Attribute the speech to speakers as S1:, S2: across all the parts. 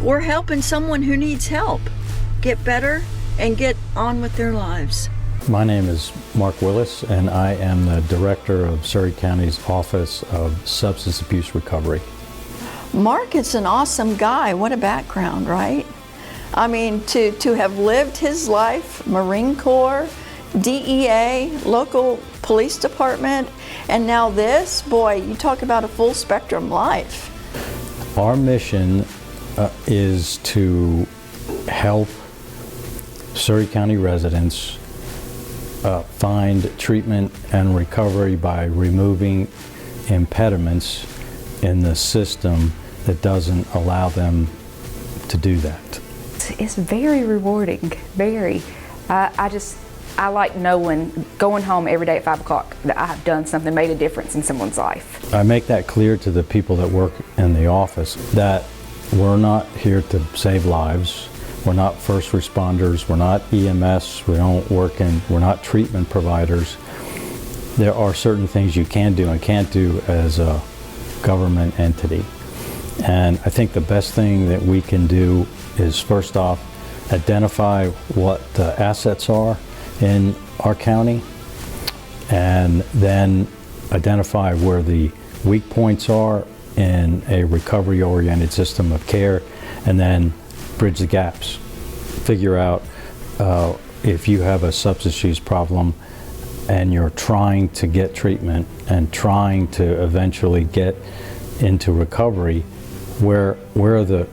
S1: we're helping someone who needs help get better and get on with their lives.
S2: My name is Mark Willis, and I am the director of Surry County's Office of Substance Abuse Recovery.
S1: Mark is an awesome guy. What a background, right? I mean, to have lived his life, Marine Corps, DEA, local police department, and now this, boy, you talk about a full spectrum life.
S2: Our mission is to help Surry County residents find treatment and recovery by removing impediments in the system that doesn't allow to do that.
S3: It's very rewarding, very. I like knowing, going home every day at 5 o'clock, that I have done something, made a difference in someone's life.
S2: I make that clear to the people that work in the office that we're not here to save lives. We're not first responders, we're not EMS, we're not treatment providers. There are certain things you can do and can't do as a government entity. And I think the best thing that we can do is, first off, identify what the assets are in our county, and then identify where the weak points are in a recovery-oriented system of care, and then bridge the gaps. Figure out if you have a substance use problem and you're trying to get treatment and trying to eventually get into recovery, where are the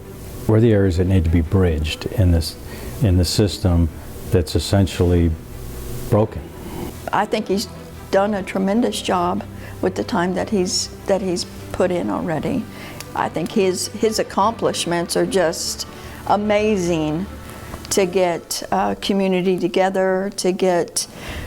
S2: areas that need to be bridged in the system that's essentially broken.
S1: I think he's done a tremendous job with the time that he's put in already. I think his accomplishments are just amazing, to get community together, to get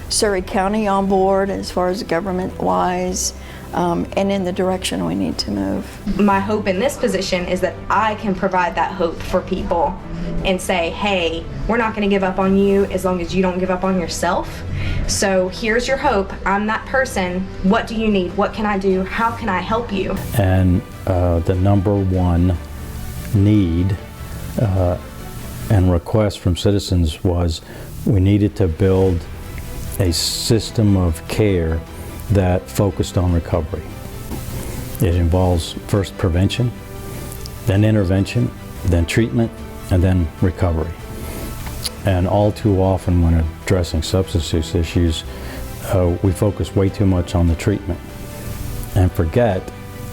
S1: Surry County on board as far as government-wise, and in the direction we need to move.
S4: My hope in this position is that I can provide that hope for people and say, hey, we're not going to give up on you as long as you don't give up on yourself. So here's your hope. I'm that person. What do you need? What can I do? How can I help you?
S2: And the number one need and request from citizens was we needed to build a system of care that focused on recovery. It involves first prevention, then intervention, then treatment, and then recovery. And all too often when addressing substance use issues, we focus way too much on the treatment and forget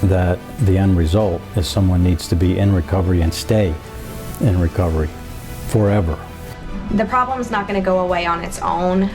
S2: that the end result is someone needs to be in recovery and stay in recovery forever.
S4: The problem is not going to go away on its own.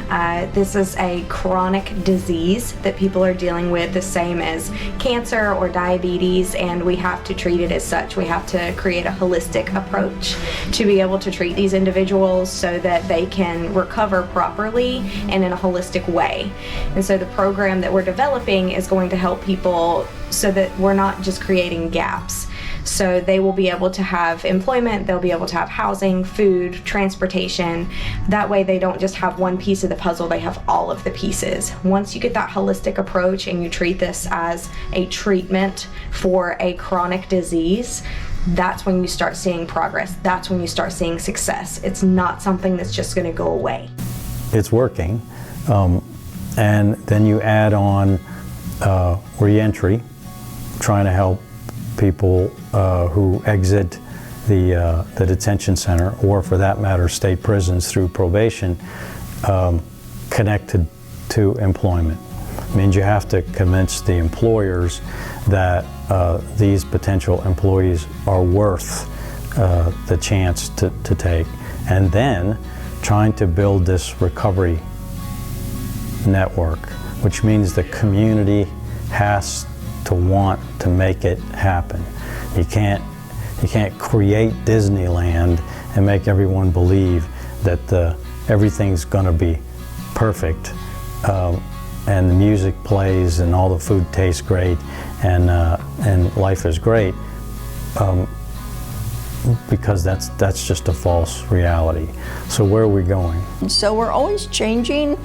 S4: This is a chronic disease that people are dealing with, the same as cancer or diabetes, and we have to treat it as such. We have to create a holistic approach to be able to treat these individuals so that they can recover properly and in a holistic way. And so the program that we're developing is going to help people so that we're not just creating gaps. So they will be able to have employment, they'll be able to have housing, food, transportation. That way they don't just have one piece of the puzzle, they have all of the pieces. Once you get that holistic approach and you treat this as a treatment for a chronic disease, that's when you start seeing progress. That's when you start seeing success. It's not something that's just going to go away.
S2: It's working. And then you add on re-entry, trying to help people who exit the detention center, or for that matter state prisons, through probation, connected to employment. It means you have to convince the employers that these potential employees are worth the chance to take. And then trying to build this recovery network, which means the community has to want to make it happen. You can't create Disneyland and make everyone believe that everything's going to be perfect, and the music plays and all the food tastes great and life is great, because that's just a false reality. So where are we going?
S1: So we're always changing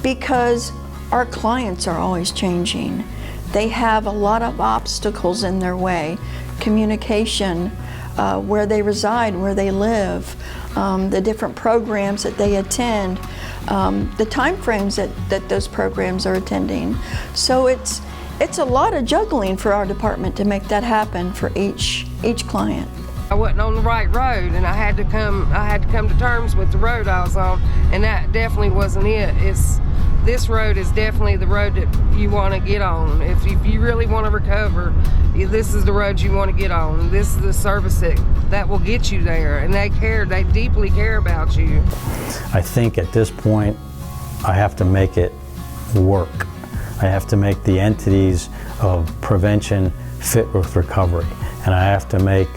S1: because our clients are always changing. They have a lot of obstacles in their way. Communication, where they reside, where they live, the different programs that they attend, the time frames that those programs are attending. So it's a lot of juggling for our department to make that happen for each client.
S5: I wasn't on the right road, and I had to come to terms with the road I was on, and that definitely wasn't it. This road is definitely the road that you want to get on. If you really want to recover, this is the road you want to get on. This is the service that will get you there, and they deeply care about you.
S2: I think at this point, I have to make it work. I have to make the entities of prevention fit with recovery, and I have to make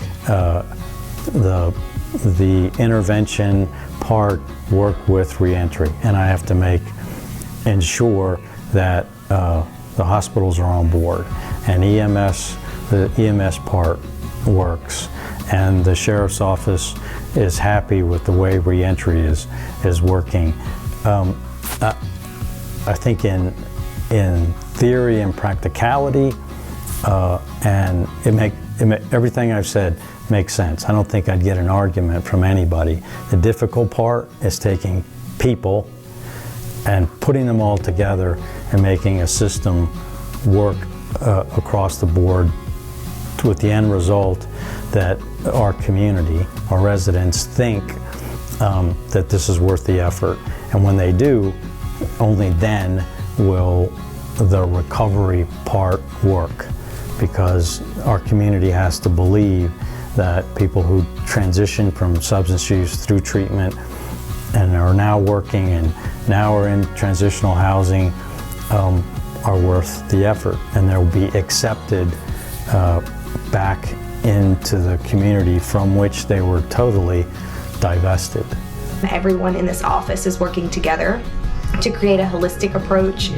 S2: the intervention part work with reentry, and I have to ensure that the hospitals are on board, and the EMS part works, and the sheriff's office is happy with the way reentry is working. I think in theory and practicality, and everything I've said makes sense. I don't think I'd get an argument from anybody. The difficult part is taking people and putting them all together and making a system work across the board with the end result that our community, our residents think that this is worth the effort. And when they do, only then will the recovery part work, because our community has to believe that people who transition from substance use through treatment and are now working and now are in transitional housing are worth the effort, and they'll be accepted back into the community from which they were totally divested.
S4: Everyone in this office is working together to create a holistic approach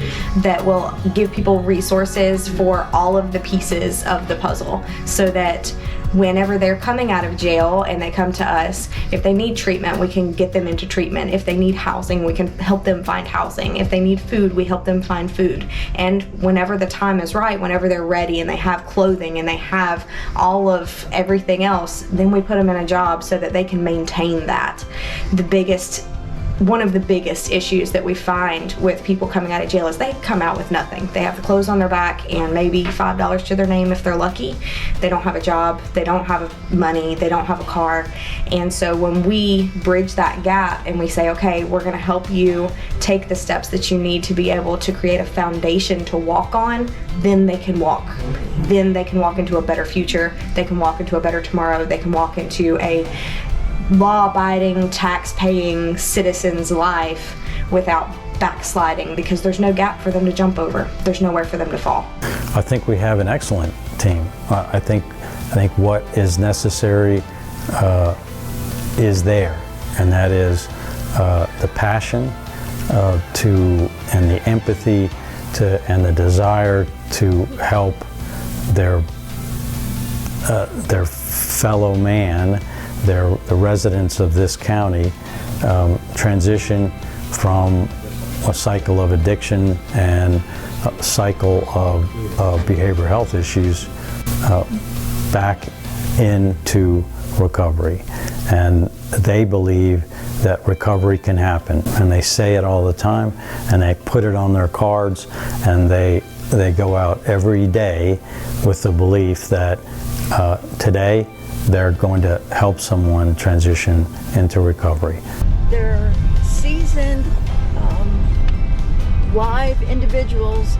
S4: that will give people resources for all of the pieces of the puzzle, so that whenever they're coming out of jail and they come to us, if they need treatment, we can get them into treatment. If they need housing, we can help them find housing. If they need food, we help them find food. And whenever the time is right, whenever they're ready and they have clothing and they have all of everything else, then we put them in a job so that they can maintain that. One of the biggest issues that we find with people coming out of jail is they come out with nothing. They have the clothes on their back and maybe $5 to their name if they're lucky. They don't have a job, they don't have money, they don't have a car. And so when we bridge that gap and we say, okay, we're gonna help you take the steps that you need to be able to create a foundation to walk on, then they can walk. Then they can walk into a better future, they can walk into a better tomorrow, they can walk into a law-abiding, tax-paying citizen's life without backsliding, because there's no gap for them to jump over. There's nowhere for them to fall.
S2: I think we have an excellent team. I think what is necessary is there, and that is the passion and the empathy and the desire to help their fellow man, the residents of this county, transition from a cycle of addiction and a cycle of behavioral health issues back into recovery. And they believe that recovery can happen, and they say it all the time, and they put it on their cards, and they go out every day with the belief that today they're going to help someone transition into recovery.
S1: They're seasoned, live individuals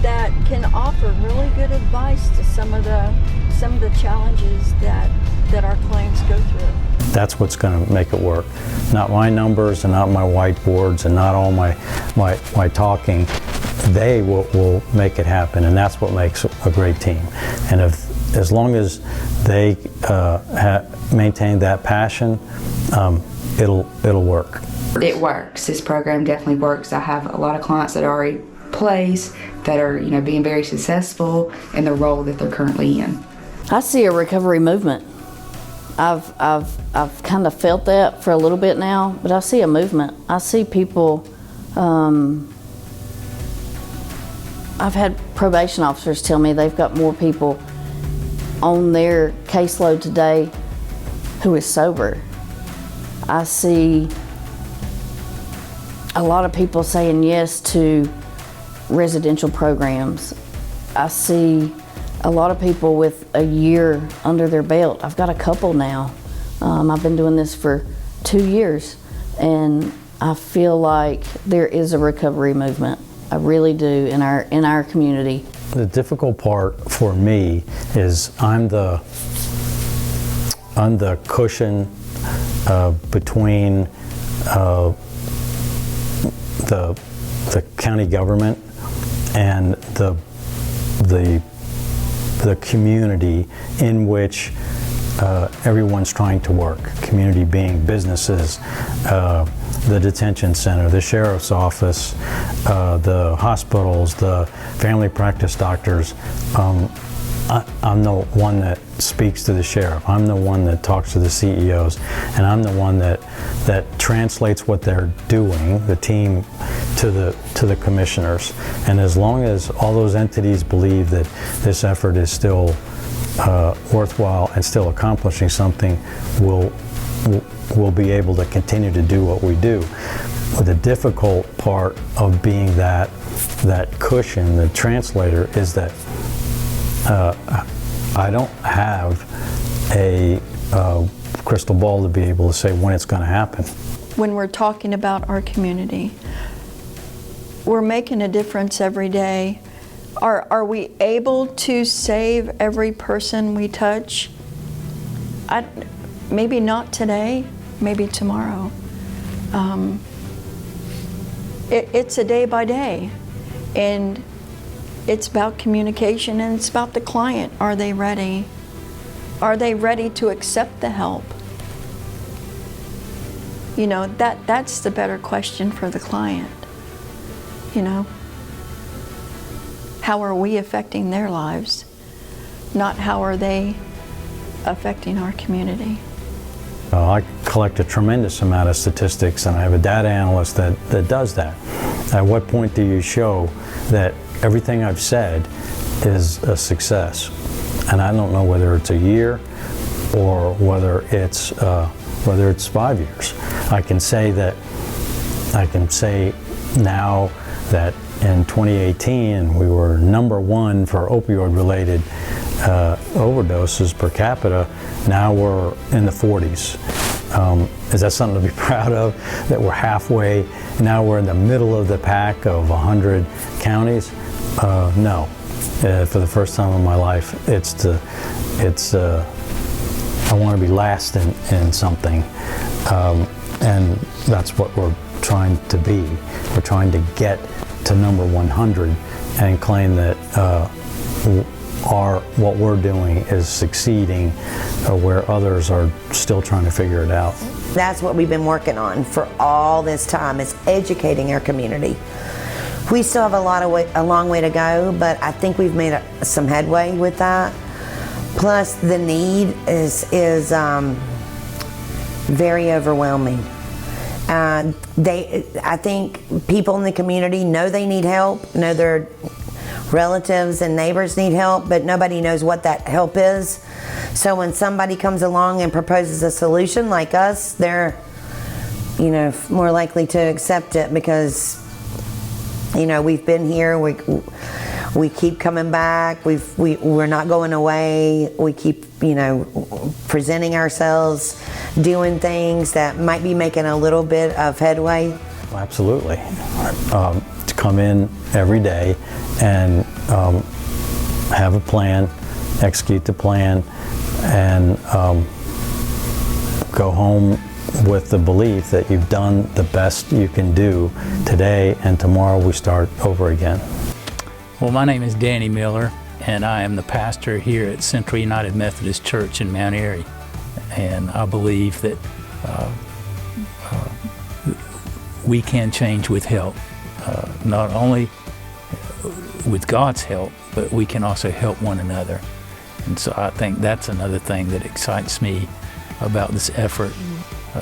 S1: that can offer really good advice to some of the challenges that our clients go through.
S2: That's what's going to make it work. Not my numbers and not my whiteboards and not all my talking. They will make it happen, and that's what makes a great team. And as long as they maintain that passion, it'll work.
S6: It works. This program definitely works. I have a lot of clients that are already in place that are, being very successful in the role that they're currently in.
S7: I see a recovery movement. I've kind of felt that for a little bit now, but I see a movement. I see people. I've had probation officers tell me they've got more people on their caseload today who is sober. I see a lot of people saying yes to residential programs. I see a lot of people with a year under their belt. I've got a couple now. I've been doing this for 2 years, and I feel like there is a recovery movement. I really do in our community.
S2: The difficult part for me is I'm the cushion between the county government and the community in which everyone's trying to work. Community being businesses, the detention center, the sheriff's office, the hospitals, the family practice doctors. I'm the one that speaks to the sheriff. I'm the one that talks to the CEOs, and I'm the one that translates what they're doing, the team, to the commissioners. And as long as all those entities believe that this effort is still worthwhile and still accomplishing something, we'll be able to continue to do what we do. But the difficult part of being that cushion, the translator, is that I don't have a crystal ball to be able to say when it's going to happen.
S1: When we're talking about our community, we're making a difference every day. Are we able to save every person we touch? Maybe not today, maybe tomorrow. It's a day by day, and it's about communication, and it's about the client. Are they ready? Are they ready to accept the help? You know, that's the better question for the client. You know, how are we affecting their lives? Not how are they affecting our community.
S2: I collect a tremendous amount of statistics, and I have a data analyst that does that. At what point do you show that everything I've said is a success? And I don't know whether it's a year or whether it's 5 years. I can say now that in 2018 we were #1 for opioid-related overdoses per capita. Now we're in the 40s. Is that something to be proud of? That we're halfway, now we're in the middle of the pack of 100 counties? No. For the first time in my life, I want to be last in something. And that's what we're trying to be. We're trying to get to number 100 and claim that what we're doing is succeeding where others are still trying to figure it out.
S8: That's what we've been working on for all this time, is educating our community. We still have a long way to go, but I think we've made some headway with that. Plus, the need is very overwhelming. I think people in the community know they need help, know their relatives and neighbors need help, but nobody knows what that help is. So when somebody comes along and proposes a solution like us, they're, more likely to accept it because, we've been here. We keep coming back. We're not going away. We keep, presenting ourselves, doing things that might be making a little bit of headway.
S2: Absolutely. To come in every day and have a plan, execute the plan, and go home with the belief that you've done the best you can do today, and tomorrow we start over again.
S9: Well, my name is Danny Miller, and I am the pastor here at Central United Methodist Church in Mount Airy. And I believe that we can change with help, not only with God's help, but we can also help one another. And so I think that's another thing that excites me about this effort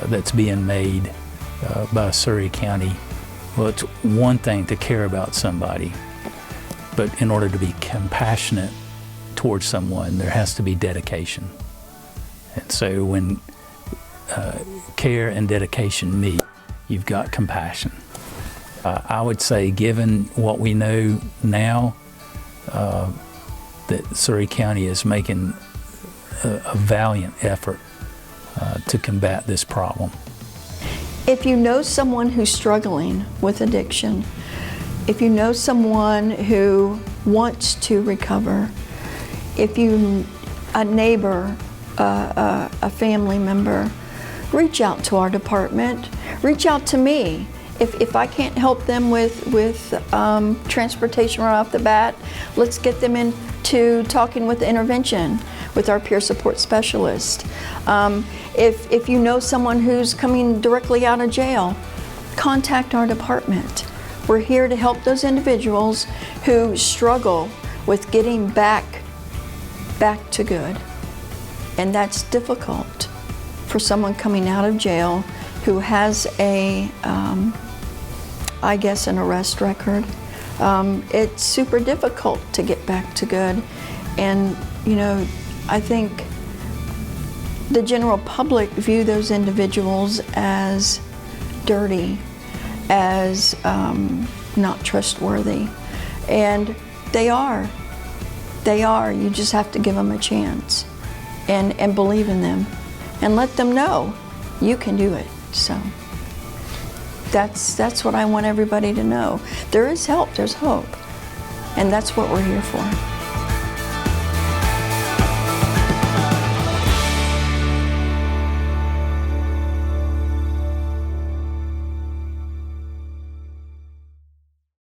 S9: that's being made by Surry County. Well, it's one thing to care about somebody, but in order to be compassionate towards someone, there has to be dedication. And so when care and dedication meet, you've got compassion. I would say, given what we know now, that Surrey County is making a valiant effort to combat this problem.
S1: If you know someone who's struggling with addiction, if you know someone who wants to recover, if you, a neighbor, a family member, reach out to our department, reach out to me. If I can't help them with transportation right off the bat, let's get them into talking with intervention with our peer support specialist. If you know someone who's coming directly out of jail, contact our department. We're here to help those individuals who struggle with getting back to good. And that's difficult for someone coming out of jail who has I guess an arrest record. It's super difficult to get back to good. And, you know, I think the general public view those individuals as dirty, as not trustworthy. And they are. They are. You just have to give them a chance and believe in them and let them know you can do it. So that's what I want everybody to know. There is help, there's hope, and that's what we're here for.